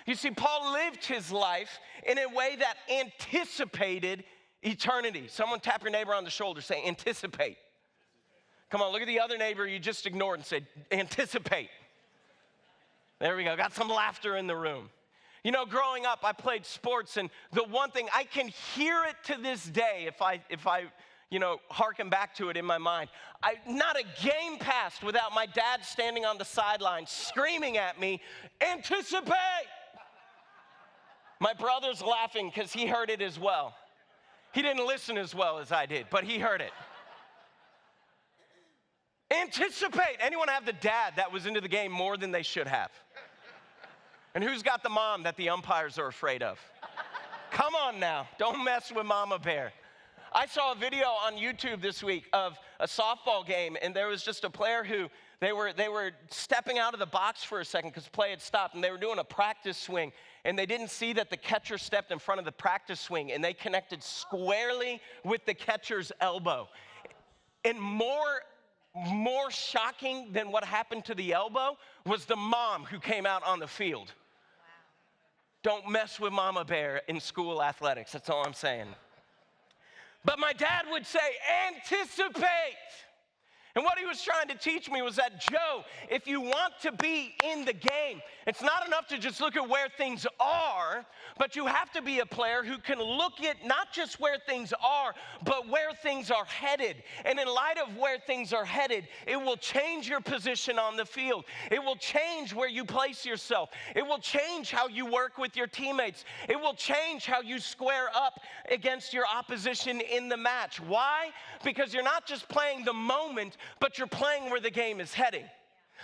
You see, Paul lived his life in a way that anticipated eternity. Someone tap your neighbor on the shoulder, say, anticipate. Come on, look at the other neighbor you just ignored and said, anticipate. There we go, got some laughter in the room. You know, growing up, I played sports, and the one thing, I can hear it to this day if I hearken back to it in my mind. Not a game passed without my dad standing on the sideline screaming at me, anticipate! My brother's laughing because he heard it as well. He didn't listen as well as I did, but he heard it. Anticipate. Anyone have the dad that was into the game more than they should have? And who's got the mom that the umpires are afraid of? Come on now, don't mess with Mama Bear. I saw a video on YouTube this week of a softball game, and there was just a player who, they were stepping out of the box for a second because play had stopped, and they were doing a practice swing, and they didn't see that the catcher stepped in front of the practice swing, and they connected squarely with the catcher's elbow. And more shocking than what happened to the elbow was the mom who came out on the field. Don't mess with Mama Bear in school athletics. That's all I'm saying. But my dad would say, anticipate. And what he was trying to teach me was that, Joe, if you want to be in the game, it's not enough to just look at where things are, but you have to be a player who can look at not just where things are, but where things are headed. And in light of where things are headed, it will change your position on the field. It will change where you place yourself. It will change how you work with your teammates. It will change how you square up against your opposition in the match. Why? Because you're not just playing the moment, but you're playing where the game is heading.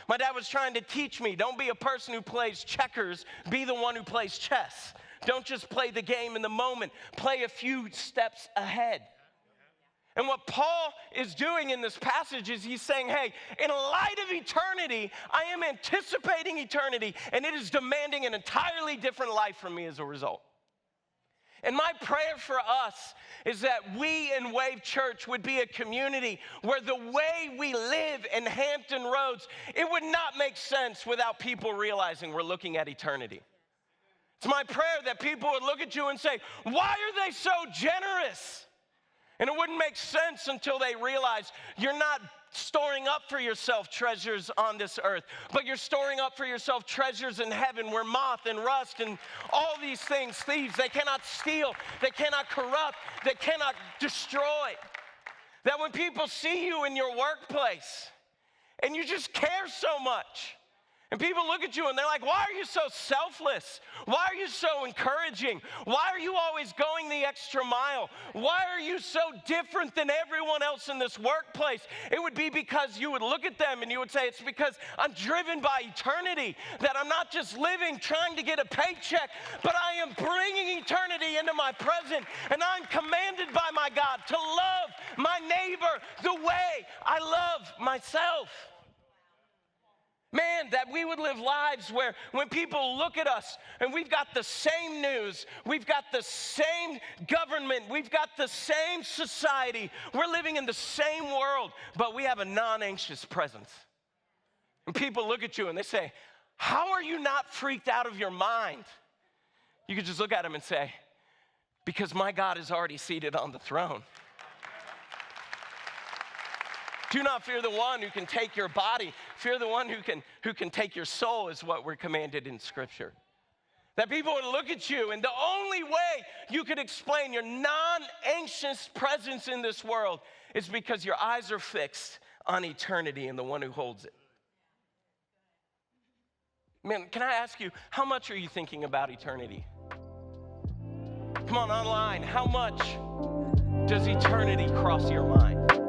My dad was trying to teach me, don't be a person who plays checkers, be the one who plays chess. Don't just play the game in the moment, play a few steps ahead. And what Paul is doing in this passage is he's saying, hey, in light of eternity, I am anticipating eternity, and it is demanding an entirely different life from me as a result. And my prayer for us is that we in Wave Church would be a community where the way we live in Hampton Roads, it would not make sense without people realizing we're looking at eternity. It's my prayer that people would look at you and say, why are they so generous? And it wouldn't make sense until they realize you're not storing up for yourself treasures on this earth, but you're storing up for yourself treasures in heaven where moth and rust and all these things, thieves, they cannot steal, they cannot corrupt, they cannot destroy. That when people see you in your workplace and you just care so much, and people look at you and they're like, why are you so selfless? Why are you so encouraging? Why are you always going the extra mile? Why are you so different than everyone else in this workplace? It would be because you would look at them and you would say, it's because I'm driven by eternity, that I'm not just living trying to get a paycheck, but I am bringing eternity into my present, and I'm commanded by my God to love my neighbor the way I love myself. Man, that we would live lives where when people look at us and we've got the same news, we've got the same government, we've got the same society, we're living in the same world, but we have a non-anxious presence. And people look at you and they say, how are you not freaked out of your mind? You could just look at them and say, because my God is already seated on the throne. Do not fear the one who can take your body. Fear the one who can take your soul is what we're commanded in Scripture. That people would look at you, and the only way you could explain your non-anxious presence in this world is because your eyes are fixed on eternity and the one who holds it. Man, can I ask you, how much are you thinking about eternity? Come on, online, how much does eternity cross your mind?